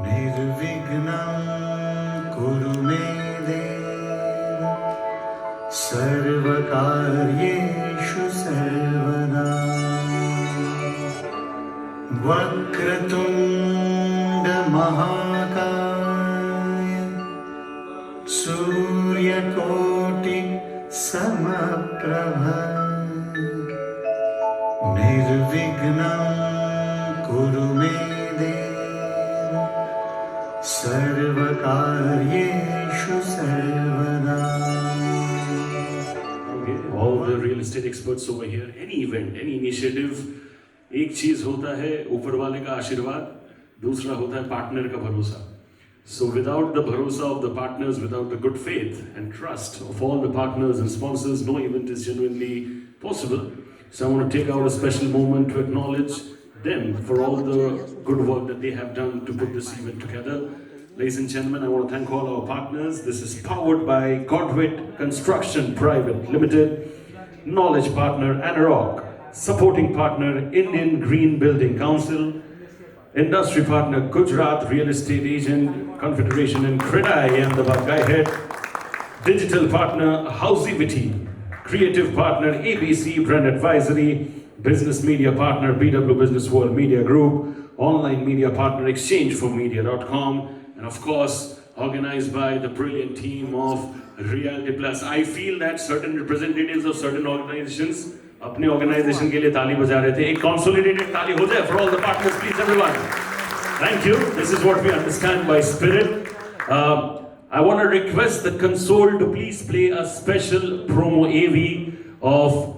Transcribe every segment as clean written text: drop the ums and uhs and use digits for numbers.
निर्विघ्नं कुरु मे देव सर्वकार्येषु सर्वदा वक्रतुण्ड महाकाय सूर्यकोटि समप्रभ निर्विघ्नं कुरु मे देव सर्वकार्येषु सर्वदा. All the real estate experts over here, any event, any initiative, एक चीज होता है ऊपर वाले का आशीर्वाद, दूसरा होता है पार्टनर का भरोसा. So without the bharosa of the partners, without the good faith and trust of all the partners and sponsors, no event is genuinely possible. So I want to take out a special moment to acknowledge them for all the good work that they have done to put this event together. Ladies and gentlemen, I want to thank all our partners. This is powered by Godwitt Construction Private Limited, knowledge partner Anurag, supporting partner Indian Green Building Council, industry partner GUJARAT Real Estate Agent Confederation and Ahmedabad Hyatt, digital partner Housivity, creative partner ABC Brand Advisory, business media partner BW Business World Media Group, online media partner exchangeformedia.com, and of course organized by the brilliant team of Reality Plus. I feel that certain representatives of certain organizations अपने organization के लिए ताली बजा रहे थे. एक consolidated ताली हो जाए for all the partners, please everyone. Thank you. This is what we understand by spirit. I want to request the console to please play a special promo AV of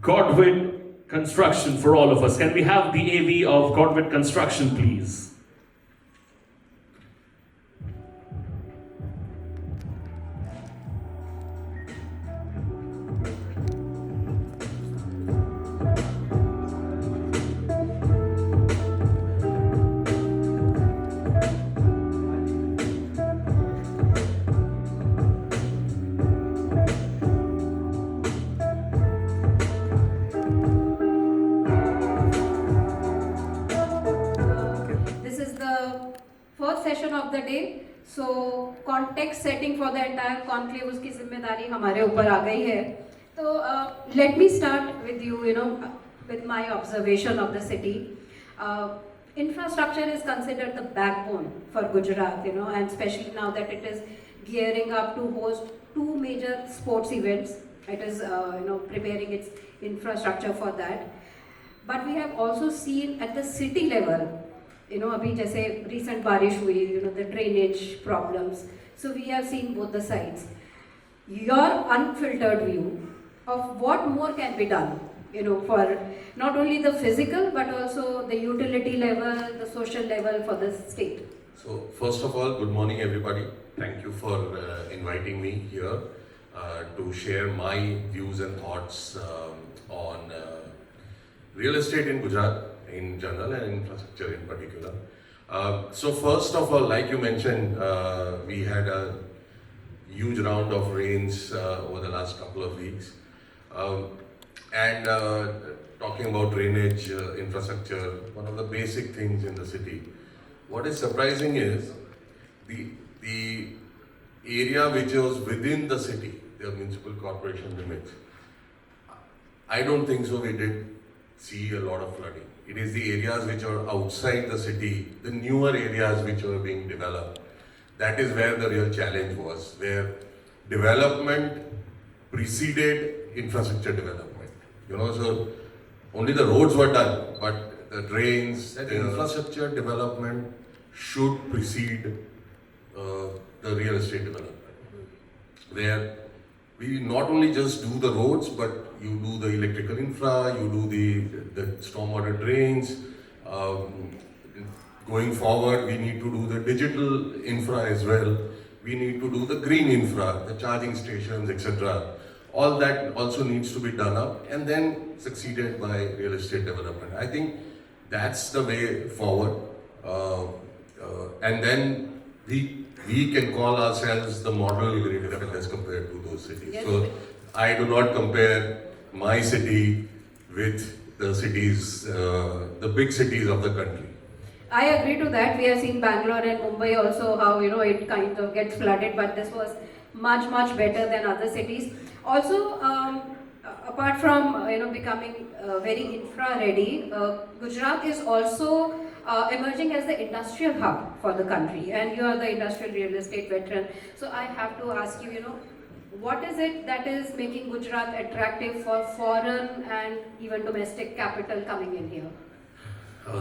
Godwitt Construction for all of us. Can we have the AV of Godwitt Construction, please? Session of the day, so context setting for the entire conclave उसकी जिम्मेदारी हमारे ऊपर आ गई है. तो let me start with you, with my observation of the city. Infrastructure is considered the backbone for Gujarat, and especially now that it is gearing up to host 2 major sports events. It is preparing its infrastructure for that. But we have also seen at the city level, अभी जैसे recent बारिश हुई, the drainage problems. So we have seen both the sides. Your unfiltered view of what more can be done, for not only the physical but also the utility level, the social level for the state. So first of all, good morning everybody. Thank you for inviting me here to share my views and thoughts on real estate in Gujarat in general and infrastructure in particular. So first of all, like you mentioned, we had a huge round of rains over the last couple of weeks. And talking about drainage infrastructure, one of the basic things in the city. What is surprising is the area which was within the city, the municipal corporation limits. I don't think so we did see a lot of flooding. It is the areas which are outside the city, the newer areas which were being developed. That is where the real challenge was, where development preceded infrastructure development. So only the roads were done, but the drains, the infrastructure development should precede the real estate development. Where we not only just do the roads, but you do the electrical infra, you do the stormwater drains. Going forward, we need to do the digital infra as well. We need to do the green infra, the charging stations, etc. All that also needs to be done up and then succeeded by real estate development. I think that's the way forward. And then we can call ourselves the model development as compared to those cities. Yes. So I do not compare my city with the cities, the big cities of the country. I agree to that. We have seen Bangalore and Mumbai also how it kind of gets flooded, but this was much better than other cities. Also, apart from becoming very infra ready, Gujarat is also emerging as the industrial hub for the country, and you are the industrial real estate veteran. So I have to ask you, what is it that is making Gujarat attractive for foreign and even domestic capital coming in here?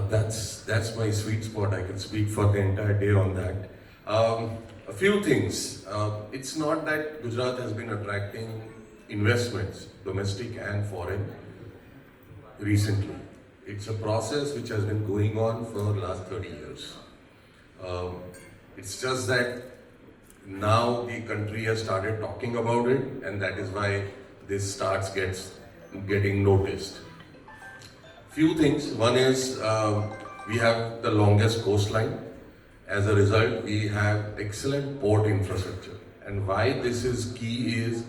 That's my sweet spot. I can speak for the entire day on that. A few things. It's not that Gujarat has been attracting investments, domestic and foreign, recently. It's a process which has been going on for the last 30 years. It's just that now the country has started talking about it, and that is why this getting noticed. Few things. One is we have the longest coastline. As a result, we have excellent port infrastructure. And why this is key is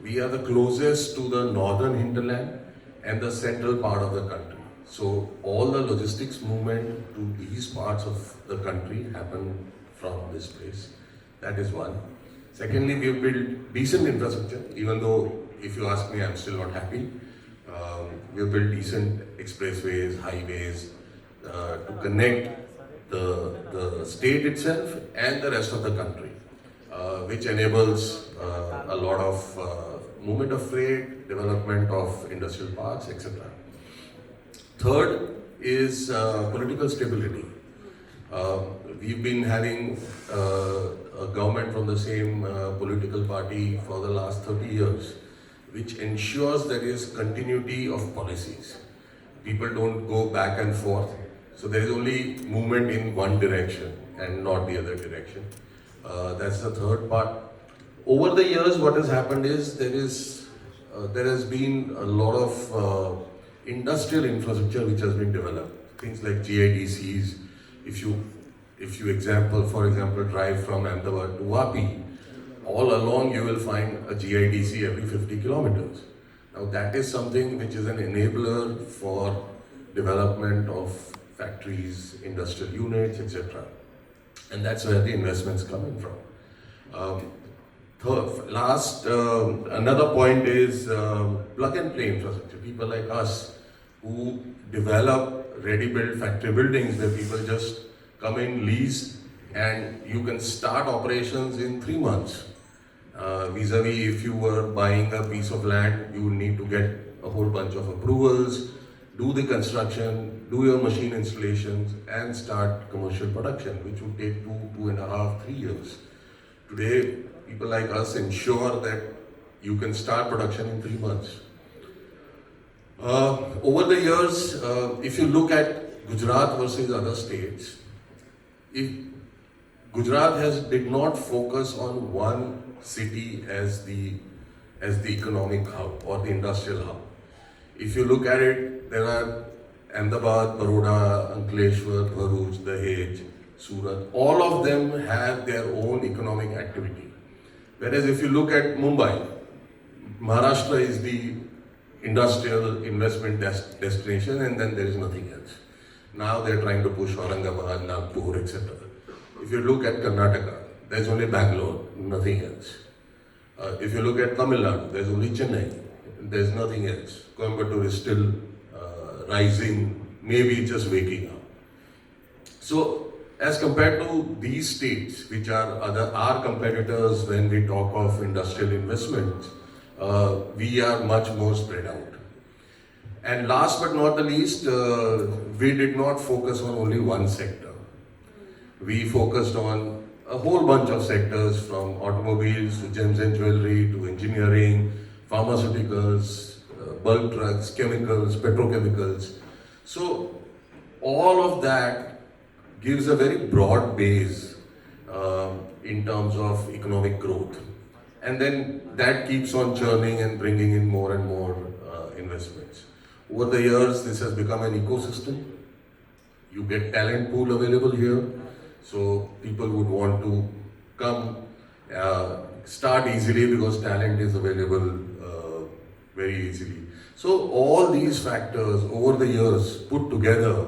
we are the closest to the northern hinterland and the central part of the country. So all the logistics movement to these parts of the country happen from this place. That is one. Secondly, we have built decent infrastructure, even though if you ask me, I'm still not happy. We have built decent expressways, highways to connect the state itself and the rest of the country, which enables a lot of movement of freight, development of industrial parks, etc. Third is political stability. We've been having a government from the same political party for the last 30 years, which ensures there is continuity of policies. People don't go back and forth, so there is only movement in one direction and not the other direction. That's the third part. Over the years, what has happened is there has been a lot of industrial infrastructure which has been developed. Things like GIDCs. If you for example, drive from Ahmedabad to Vapi, all along you will find a GIDC every 50 kilometers. Now that is something which is an enabler for development of factories, industrial units, etc. And that's where the investments coming from. Another point is plug and play infrastructure. People like us who develop ready-built factory buildings where people just come in, lease, and you can start operations in 3 months. Vis-a-vis if you were buying a piece of land, you would need to get a whole bunch of approvals, do the construction, do your machine installations, and start commercial production, which would take 2.5, 3 years. Today, people like us ensure that you can start production in 3 months. Over the years, if you look at Gujarat versus other states, if Gujarat did not focus on one city as the economic hub or the industrial hub. If you look at it, there are Ahmedabad, Baroda, Ankleshwar, Bharuch, Dahej, Surat. All of them have their own economic activity. Whereas if you look at Mumbai, Maharashtra is the industrial investment destination, and then there is nothing else. Now they are trying to push Aurangabad, Nagpur, etc. If you look at Karnataka, there is only Bangalore, nothing else. If you look at Tamil Nadu, there is only Chennai, there is nothing else. Coimbatore is still rising, maybe just waking up. So, as compared to these states, which are our competitors when we talk of industrial investments, we are much more spread out. And last but not the least, we did not focus on only one sector. We focused on a whole bunch of sectors, from automobiles to gems and jewelry to engineering, pharmaceuticals, bulk drugs, chemicals, petrochemicals. So all of that gives a very broad base in terms of economic growth. And then that keeps on churning and bringing in more and more investments. Over the years, this has become an ecosystem. You get talent pool available here. So people would want to come, start easily because talent is available very easily. So all these factors over the years put together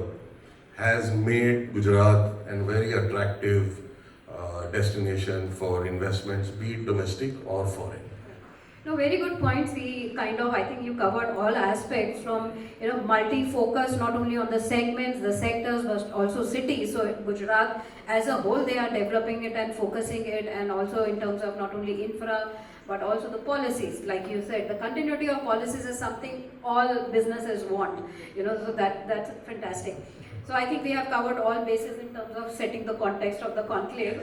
has made Gujarat a very attractive destination for investments, be it domestic or foreign. No, very good points. We kind of, I think you covered all aspects from, multi-focus, not only on the segments, the sectors, but also cities. So Gujarat as a whole, they are developing it and focusing it, and also in terms of not only infra, but also the policies. Like you said, the continuity of policies is something all businesses want, so that's fantastic. So I think we have covered all bases in terms of setting the context of the conclave.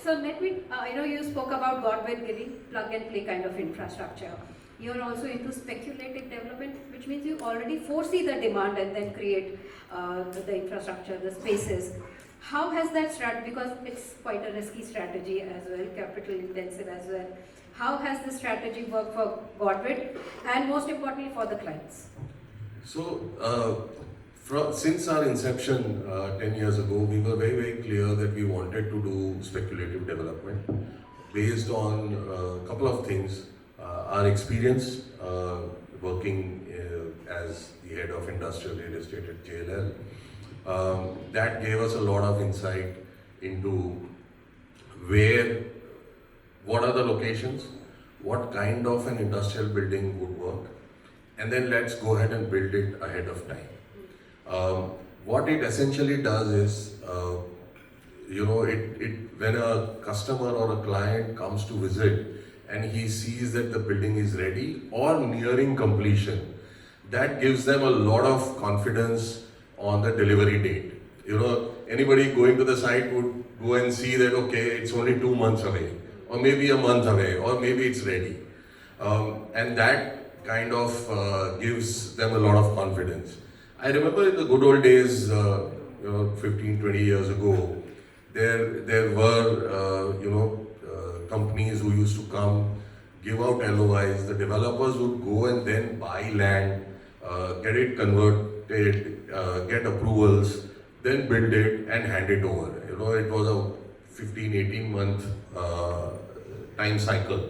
So let me, you spoke about Godwitt giving plug and play kind of infrastructure. You're also into speculative development, which means you already foresee the demand and then create the infrastructure, the spaces. How has that strategy, because it's quite a risky strategy as well, capital intensive as well. How has the strategy worked for Godwitt and most importantly for the clients? So, since our inception 10 years ago, we were very, very clear that we wanted to do speculative development based on a couple of things. Our experience working as the head of industrial real estate at JLL, that gave us a lot of insight into what are the locations, what kind of an industrial building would work, and then let's go ahead and build it ahead of time. What it essentially does is, when a customer or a client comes to visit and he sees that the building is ready or nearing completion, that gives them a lot of confidence on the delivery date. Anybody going to the site would go and see that, okay, it's only 2 months away, or maybe a month away, or maybe it's ready. And that kind of gives them a lot of confidence. I remember in the good old days, 15, 20 years ago, there were, companies who used to come, give out LOIs, the developers would go and then buy land, get it converted, get approvals, then build it and hand it over. It was a 15, 18 month time cycle.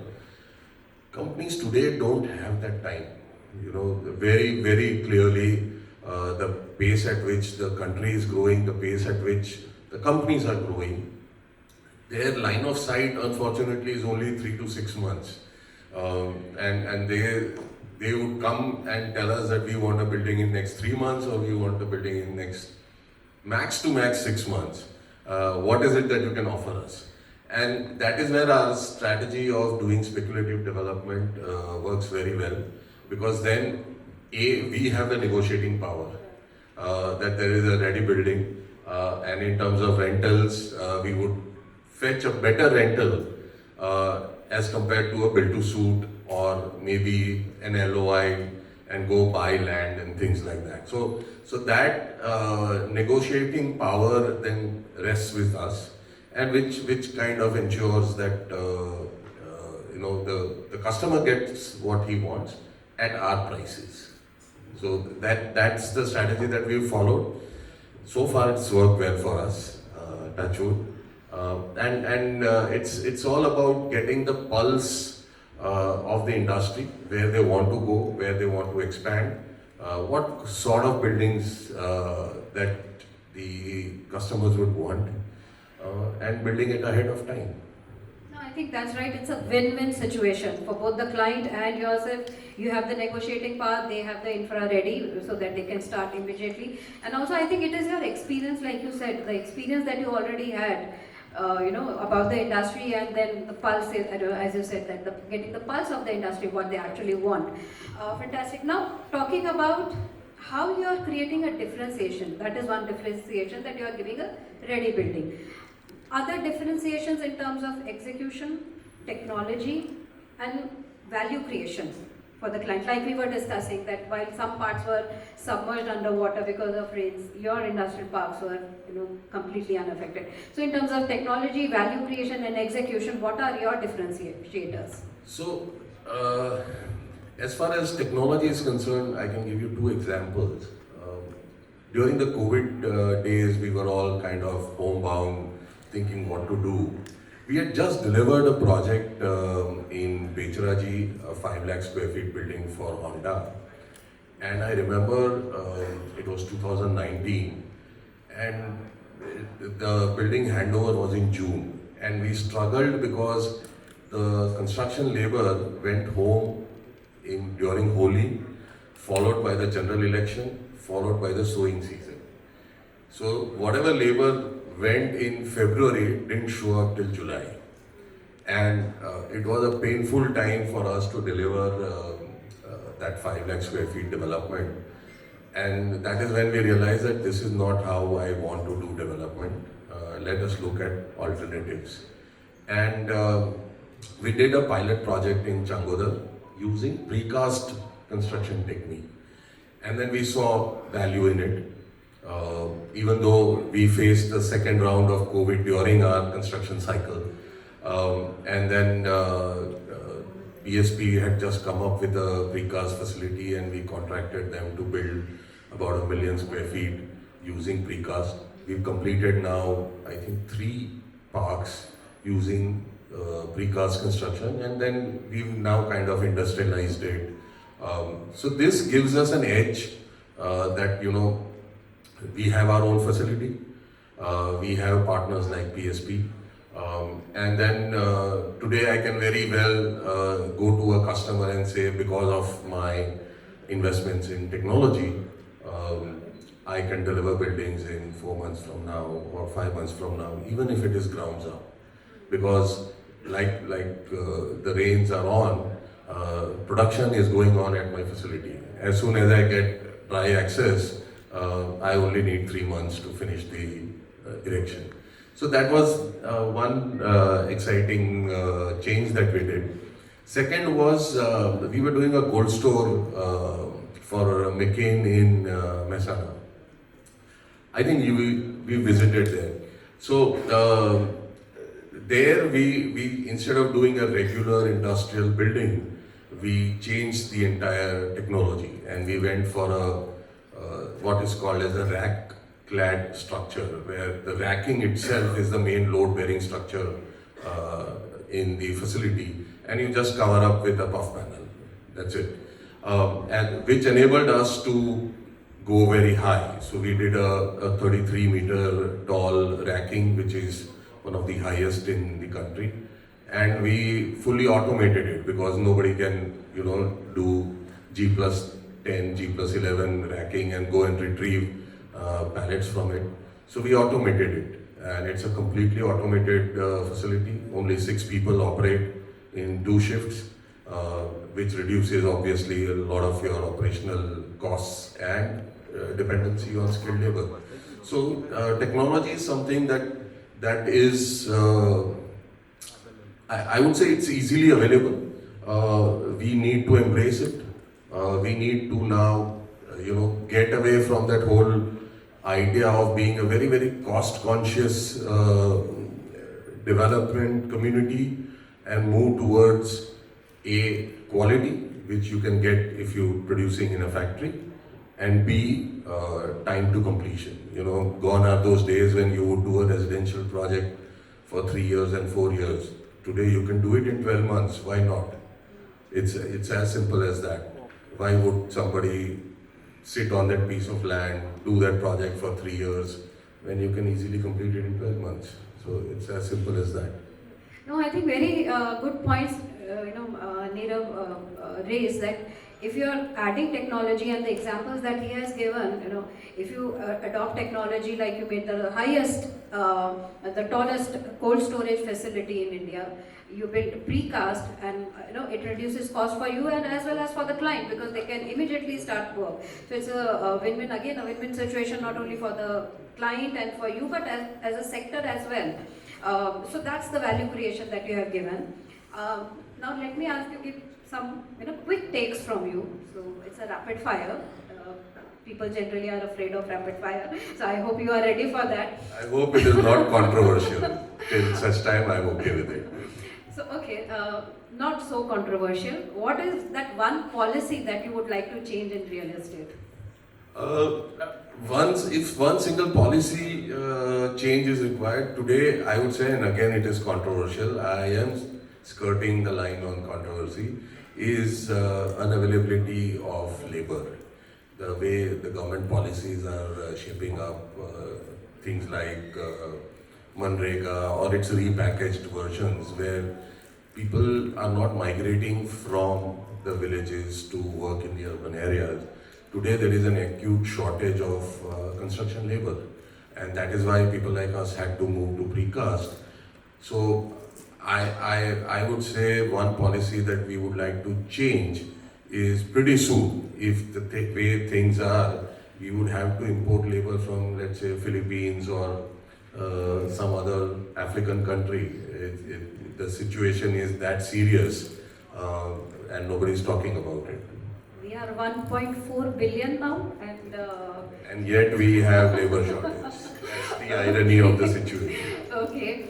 Companies today don't have that time. Very, very clearly, the pace at which the country is growing, the pace at which the companies are growing, their line of sight, unfortunately, is only 3 to 6 months. And they would come and tell us that we want a building in next 3 months, or we want a building in next max to max 6 months. What is it that you can offer us? And that is where our strategy of doing speculative development works very well, because then we have the negotiating power, that there is a ready building, and in terms of rentals, we would fetch a better rental as compared to a build to suit or maybe an LOI and go buy land and things like that. So that negotiating power then rests with us, and which kind of ensures that the customer gets what he wants at our prices. So that's the strategy that we've followed. So far, it's worked well for us, touch wood. And it's all about getting the pulse of the industry, where they want to go, where they want to expand, what sort of buildings that the customers would want, and building it ahead of time. No, I think that's right. It's a win-win situation for both the client and yourself. You have the negotiating power, they have the infra ready so that they can start immediately. And also, I think it is your experience, like you said, the experience that you already had, about the industry, and then the pulse, as you said, that getting the pulse of the industry, what they actually want. Fantastic. Now, talking about how you are creating a differentiation. That is one differentiation, that you are giving a ready building. Other differentiations in terms of execution, technology, and value creation for the client. Like we were discussing, that while some parts were submerged underwater because of rains, your industrial parks were completely unaffected. So in terms of technology, value creation and execution, what are your differentiators? So as far as technology is concerned, I can give you 2 examples. During the COVID days, we were all kind of homebound, thinking what to do. We had just delivered a project in Becharaji, a 5 lakh square feet building for Honda. And I remember it was 2019 and the building handover was in June. And we struggled because the construction labor went home during Holi, followed by the general election, followed by the sowing season. So whatever labor went in February didn't show up till July. And it was a painful time for us to deliver that 5 lakh square feet development. And that is when we realized that this is not how I want to do development. Let us look at alternatives. And we did a pilot project in Changodar using precast construction technique. And then we saw value in it. Even though we faced the second round of COVID during our construction cycle. And then BSP had just come up with a precast facility and we contracted them to build about 1 million square feet using precast. We've completed now, I think, 3 parks using precast construction, and then we've now kind of industrialized it. So this gives us an edge that, you know, we have our own facility, we have partners like PSP, and then today I can very well go to a customer and say, because of my investments in technology, I can deliver buildings in 4 months from now or 5 months from now, even if it is grounds up. Because like the rains are on, production is going on at my facility. As soon as I get dry access, I only need 3 months to finish the erection. So that was one exciting change that we did. Second was we were doing a cold store for McCain in Mehsana. I think we visited there. So there we instead of doing a regular industrial building, we changed the entire technology and we went for a what is called as a rack clad structure, where the racking itself is the main load bearing structure in the facility, and you just cover up with a puff panel. That's it. And which enabled us to go very high. So we did a 33-meter tall racking, which is one of the highest in the country, and we fully automated it because nobody can, you know, do G+10, G+11 racking and go and retrieve pallets from it. So we automated it, and it's a completely automated facility. Only 6 people operate in 2 shifts, which reduces obviously a lot of your operational costs and dependency on skilled labor. So technology is something that is, I would say it's easily available. We need to embrace it. We need to now, you know, get away from that whole idea of being a very, very cost-conscious development community and move towards A, quality, which you can get if you're producing in a factory, and B, time to completion. You know, gone are those days when you would do a residential project for 3 years and 4 years. Today you can do it in 12 months. Why not? It's as simple as that. Why would somebody sit on that piece of land, do that project for 3 years, when you can easily complete it in 12 months? So it's as simple as that. No, I think very good points, Nirav raised, that if you are adding technology and the examples that he has given, you know, if you adopt technology like you made the highest, the tallest cold storage facility in India, you build precast, and you know, it reduces cost for you and as well as for the client, because they can immediately start work. So it's a win-win, again a win-win situation, not only for the client and for you, but as a sector as well. So that's the value creation that you have given. Now let me ask you, give some quick takes from you. So it's a rapid fire. People generally are afraid of rapid fire, so I hope you are ready for that. I hope it is not controversial. Till such time I'm okay with it. So okay, not so controversial. What is that one policy that you would like to change in real estate? Uh, if one single policy change is required today, I would say, and again it is controversial, I am skirting the line on controversy, is unavailability of labor. The way the government policies are shaping up, things like Manrega or its repackaged versions, where people are not migrating from the villages to work in the urban areas. Today there is an acute shortage of construction labor, and that is why people like us had to move to precast. So I would say one policy that we would like to change is pretty soon. If the way things are, we would have to import labor from, let's say, Philippines or some other African country. The situation is that serious, and nobody is talking about it. We are 1.4 billion now, And yet we have labor shortage. That's the irony of the situation. okay.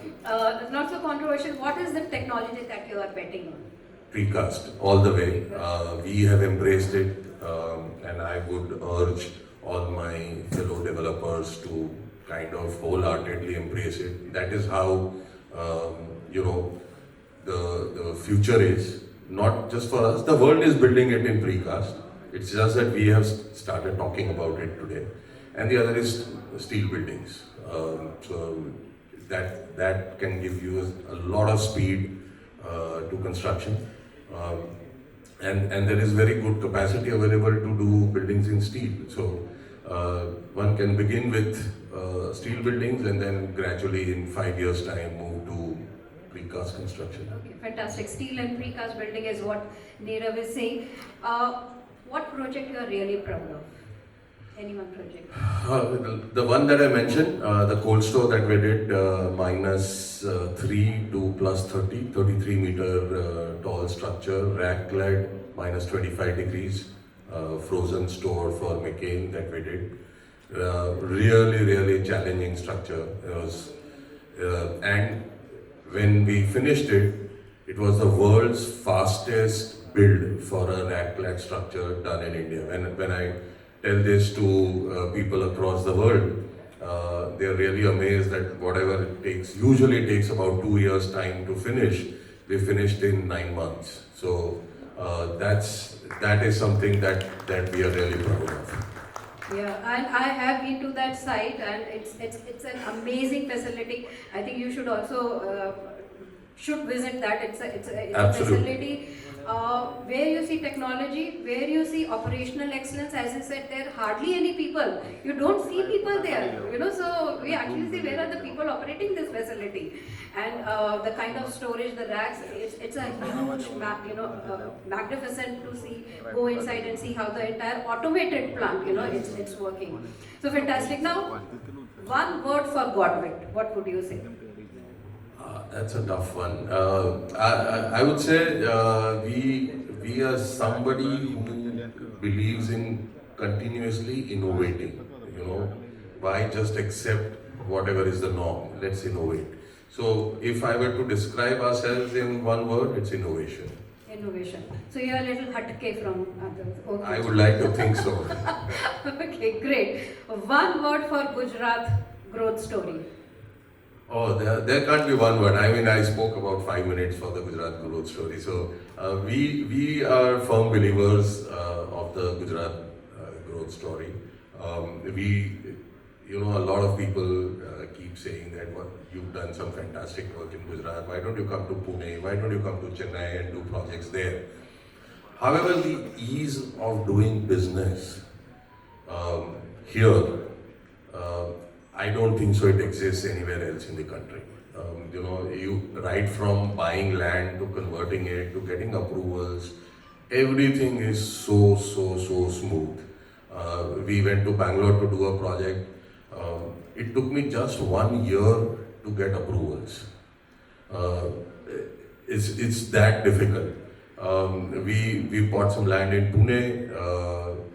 Not so controversial. What is the technology that you are betting on? Precast, all the way. We have embraced it, and I would urge all my fellow developers to kind of wholeheartedly embrace it. That is how, the future is. Not just for us, the world is building it in precast. It's just that we have started talking about it today. And the other is steel buildings. So that can give you a lot of speed to construction. And there is very good capacity available to do buildings in steel. So one can begin with steel buildings and then gradually in 5 years' time move to precast construction. Okay, fantastic. Steel and precast building is what Nirav is saying. What project you are really proud of? Any one project? The one that I mentioned, the cold store that we did, -3 to +30, 33 meter tall structure, rack clad, -25 degrees, frozen store for McCain that we did. Really challenging structure. It was, and when we finished it, it was the world's fastest build for a rack clad structure done in India. When I tell this to people across the world, they are really amazed that whatever it takes, usually takes about 2 years time to finish, we finished in 9 months. So that is something that we are really proud of. Yeah, and I have been to that site, and it's an amazing facility. I think you should also should visit that. It's a facility where you see technology, where you see operational excellence. As I said, there are hardly any people. You don't see people there, so we actually see where are the people operating this facility. And the kind of storage, the racks, it's a huge, magnificent to see, go inside and see how the entire automated plant, it's working. So fantastic. Now, one word for Godwitt, what would you say? That's a tough one. I would say we are somebody who believes in continuously innovating. Why just accept whatever is the norm? Let's innovate. So if I were to describe ourselves in one word, it's innovation. Innovation. So you're a little hatke from others. Okay. I would like to think so. Okay, great. One word for Gujarat growth story. Oh, there can't be one word. I mean, I spoke about 5 minutes for the Gujarat growth story. So we are firm believers of the Gujarat growth story. A lot of people keep saying that you've done some fantastic work in Gujarat. Why don't you come to Pune? Why don't you come to Chennai and do projects there? However, the ease of doing business here, I don't think so it exists anywhere else in the country. You right from buying land to converting it to getting approvals, everything is so smooth. We went to Bangalore to do a project. It took me just 1 year to get approvals. It's that difficult. We bought some land in Pune,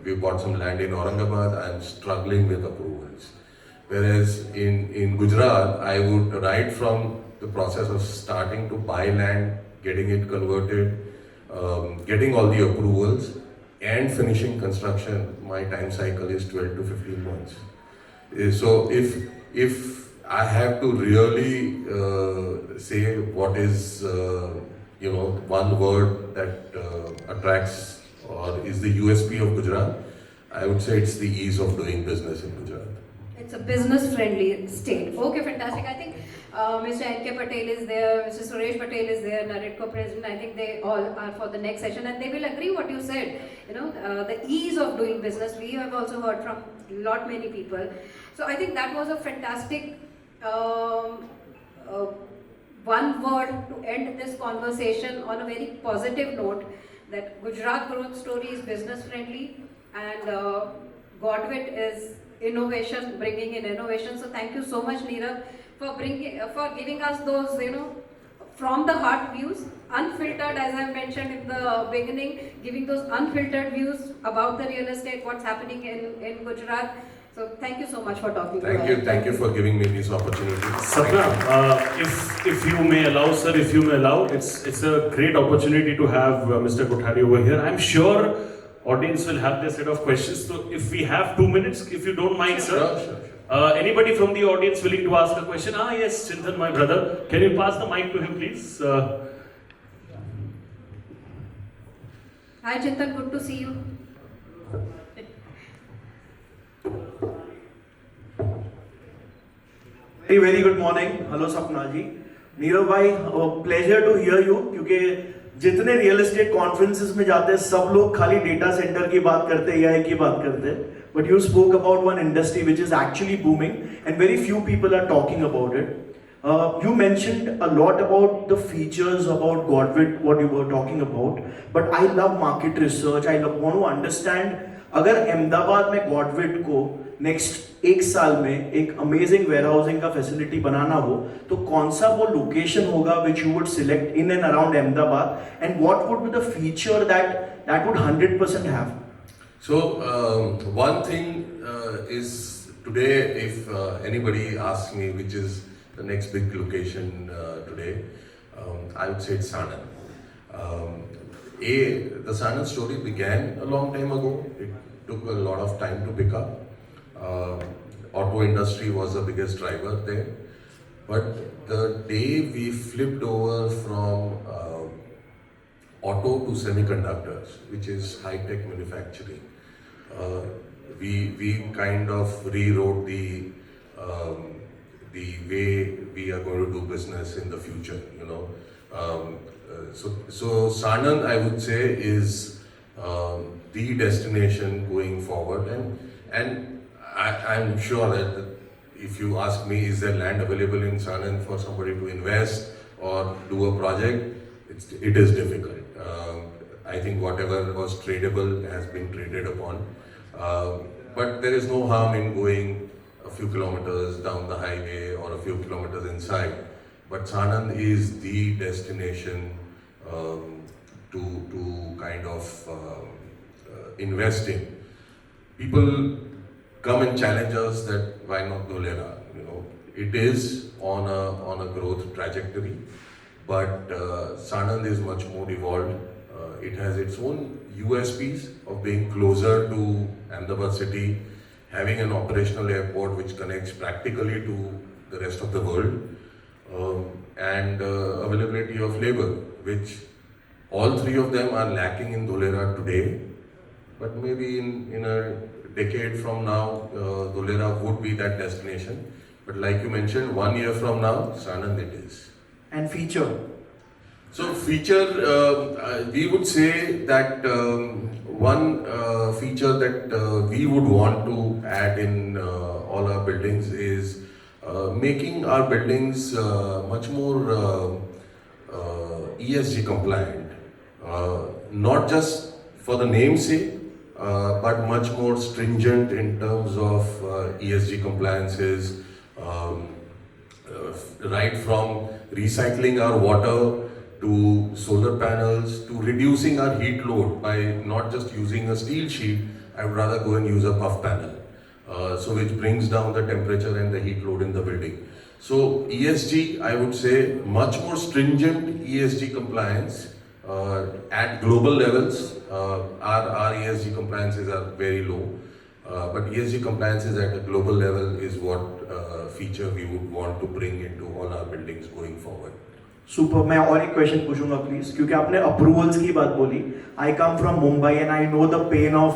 we bought some land in Aurangabad. I'm struggling with approvals. Whereas in Gujarat, I would right from the process of starting to buy land, getting it converted, getting all the approvals, and finishing construction, my time cycle is 12 to 15 months. So if I have to really say what is one word that attracts or is the USP of Gujarat, I would say it's the ease of doing business in Gujarat. It's a business-friendly state. Okay, fantastic. I think Mr. N.K. Patel is there, Mr. Suresh Patel is there, Naredco President. I think they all are for the next session, and they will agree what you said. The ease of doing business. We have also heard from many people. So I think that was a fantastic one word to end this conversation on a very positive note. That Gujarat growth story is business-friendly, and Godwitt is innovation, bringing in innovation. So thank you so much, Nirav, for giving us those, from the heart views, unfiltered, as I mentioned in the beginning, giving those unfiltered views about the real estate, what's happening in Gujarat. So thank you so much for talking to us. Thank you for giving me this opportunity. Sapna, if you may allow, sir, it's a great opportunity to have Mr. Kothary over here. I'm sure audience will have their set of questions. So if we have 2 minutes, if you don't mind, sir. Sure. Anybody from the audience willing to ask a question? Yes, Chintan, my brother. Can you pass the mic to him, please? Hi, Chintan. Good to see you. Very good morning. Hello Sapna ji. Nirav bhai, pleasure to hear you क्योंकि जितने real estate conferences में जाते हैं सब लोग खाली data centre की बात करते हैं या एक ही बात करते हैं. But you spoke about one industry which is actually booming and very few people are talking about it. You mentioned a lot about the features about Godwitt, what you were talking about. But I love market research. I want to understand अगर अहमदाबाद में Godwitt को next 1 साल में एक amazing warehousing का facility बनाना हो तो कौन सा वो लोकेशन होगा which you would select in and around Ahmedabad and what would be the feature that would 100% have. So one thing is today, if anybody asks me which is the next big location today, I would say it's Sanand. The Sanand story began a long time ago. It took a lot of time to pick up. Auto industry was the biggest driver there, but the day we flipped over from auto to semiconductors, which is high-tech manufacturing, we kind of rewrote the way we are going to do business in the future. So Sanand, I would say, is the destination going forward, and I'm sure that if you ask me, is there land available in Sanand for somebody to invest or do a project, it is difficult. I think whatever was tradable has been traded upon. But there is no harm in going a few kilometers down the highway or a few kilometers inside. But Sanand is the destination to kind of invest in. People come and challenge us that why not Dholera? It is on a growth trajectory, but Sanand is much more evolved. It has its own USPs of being closer to Ahmedabad city, having an operational airport which connects practically to the rest of the world, and availability of labor, which all three of them are lacking in Dholera today. But maybe in a decade from now, Dholera would be that destination. But like you mentioned, 1 year from now, Sanand it is. And feature? So feature, we would say that one feature that we would want to add in all our buildings is making our buildings much more ESG compliant. Not just for the name's sake, but much more stringent in terms of ESG compliances, right from recycling our water to solar panels to reducing our heat load by not just using a steel sheet. I would rather go and use a puff panel, so which brings down the temperature and the heat load in the building. So ESG, I would say, much more stringent ESG compliance At global levels, our ESG compliances are very low, but ESG compliances at a global level is what feature we would want to bring into all our buildings going forward. Super. मैं और एक question पूछूंगा please, क्योंकि आपने approvals की बात बोली. I come from Mumbai and I know the pain of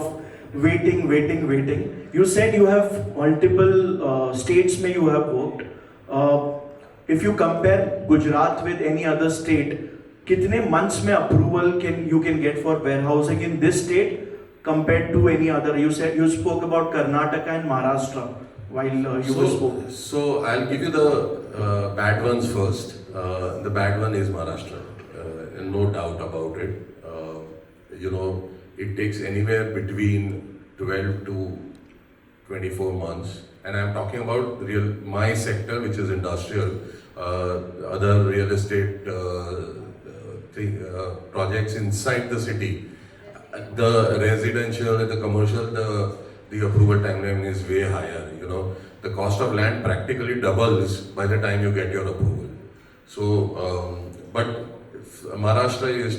waiting. You said you have multiple states में you have worked. If you compare Gujarat with any other state, कितने मंथ्स में approval you can get for warehousing in this state compared to any other? You spoke about Karnataka and Maharashtra while you spoke. So I'll give you the bad ones first. The bad one is Maharashtra, no doubt about it. It takes anywhere between 12 to 24 months, and I'm talking about my sector, which is industrial. Other real estate projects inside the city, the residential, the commercial, the approval timeline is way higher. The cost of land practically doubles by the time you get your approval. So, but Maharashtra is,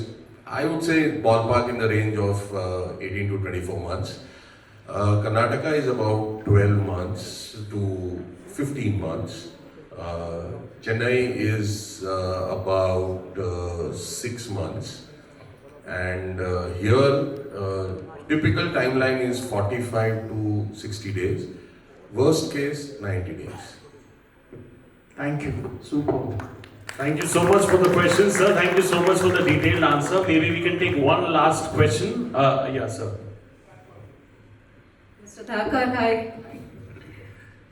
I would say, ballpark in the range of 18 to 24 months. Karnataka is about 12 months to 15 months. Chennai is about 6 months. And here, typical timeline is 45 to 60 days. Worst case, 90 days. Thank you. Super. Thank you so much for the question, sir. Thank you so much for the detailed answer. Maybe we can take one last question. Yeah, sir. Mr. Thakur, hi.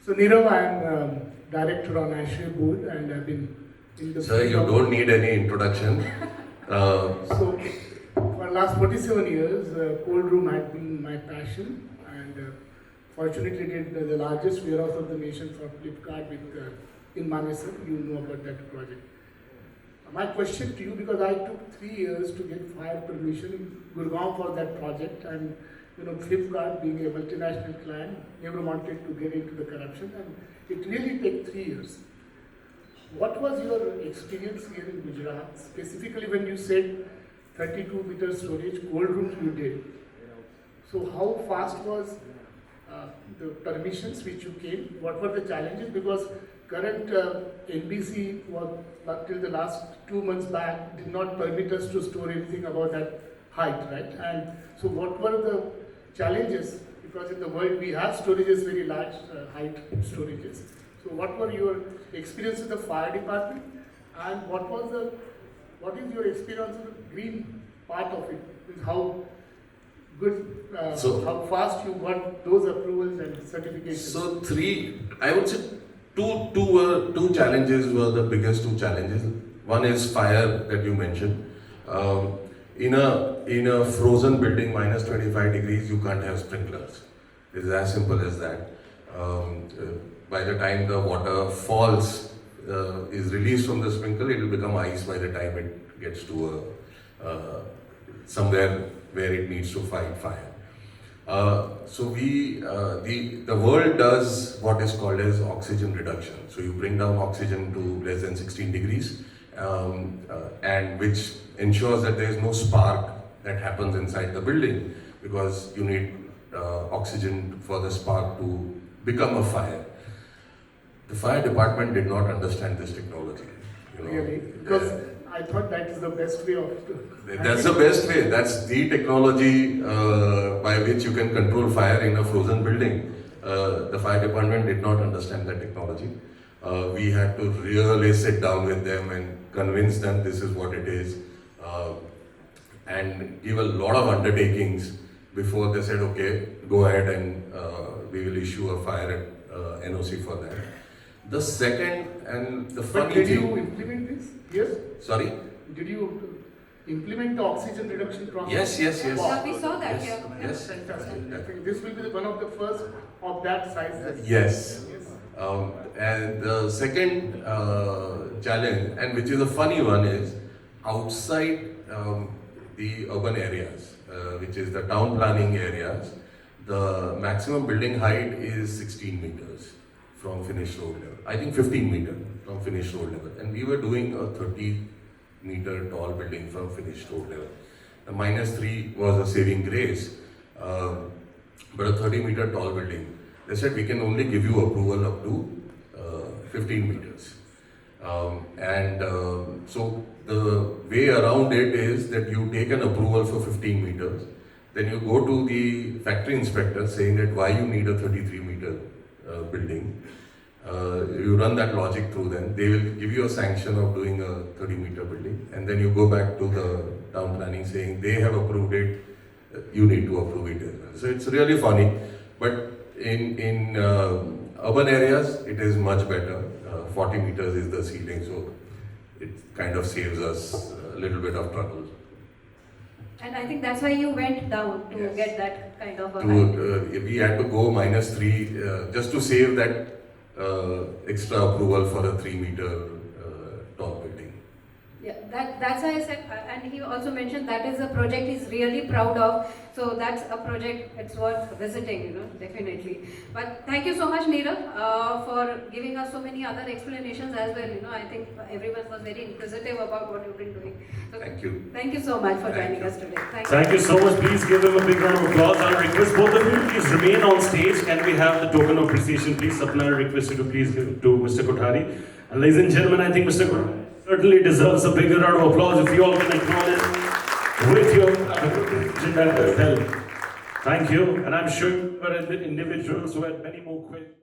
So Nirav, I am director on Ashley Board and I've been in the... Sir, you don't need any introduction. So for last 47 years, cold room had been my passion, and fortunately did the largest warehouse of the nation for Flipkart with in Manesar. You know about that project. My question to you, because I took 3 years to get fire permission in Gurgaon for that project, and Flipkart being a multinational client never wanted to get into the corruption, and it really took 3 years. What was your experience here in Gujarat, specifically when you said 32-meter storage, cold rooms you did? So how fast was the permissions which you came? What were the challenges? Because current NBC was till the last 2 months back did not permit us to store anything about that height, right? And so what were the challenges? Because in the world we have storages, very large height storages. So what were your experience with the fire department, and what is your experience with the green part of it? With how good, how fast you got those approvals and certifications? So I would say two challenges were the biggest two challenges. One is fire that you mentioned. In a frozen building, minus 25 degrees, you can't have sprinklers. It is as simple as that. By the time the water falls, is released from the sprinkler, it will become ice by the time it gets to somewhere where it needs to fight fire. So the world does what is called as oxygen reduction. So you bring down oxygen to less than 16 degrees, and which ensures that there is no spark that happens inside the building, because you need oxygen for the spark to become a fire. The fire department did not understand this technology. Really? Because I thought that is the best way of... That's the best way. That's the technology by which you can control fire in a frozen building. The fire department did not understand that technology. We had to really sit down with them and convince them this is what it is, and give a lot of undertakings before they said, okay, go ahead and we will issue a fire NOC for that. The second and the funny thing... But did thing... you implement this? Yes? Sorry? Did you implement the oxygen reduction process? Yes. Yeah, we saw that here. Yes. Fantastic. I think this will be one of the first of that size. Yes. And the second challenge, and which is a funny one, is outside the urban areas, which is the town planning areas, the maximum building height is 16 meters from finished road level. I think 15 meters from finished road level. And we were doing a meter tall building from finished road level. The -3 was a saving grace, but a 30 meter tall building, they said we can only give you approval up to 15 meters. So the way around it is that you take an approval for 15 meters, then you go to the factory inspector saying that why you need a 33 meter building. You run that logic through them, they will give you a sanction of doing a 30 meter building, and then you go back to the town planning saying they have approved it, you need to approve it as well. So it's really funny, but in urban areas it is much better. 40 meters is the ceiling, so it kind of saves us a little bit of trouble. And I think that's why you went down to Yes. get that kind of a height. We had to go -3 just to save that extra approval for a 3 meter tall building. Yeah, that's why I said, and he also mentioned that is a project he's really proud of. So that's a project it's worth visiting, definitely. But thank you so much, Nirav, for giving us so many other explanations as well. I think everyone was very inquisitive about what you've been doing. So Thank you. Thank you so much for Thank joining you. us today. Thank you so much. Please give him a big round of applause. I'll request both of you to please remain on stage. Can we have the token of appreciation, please? Sapna, I request you to please give it to Mr. Kothary. And ladies and gentlemen, I think Mr. Kothary certainly deserves a bigger round of applause if you all can acknowledge with your help. Thank you. And I'm sure there are individuals who had many more questions.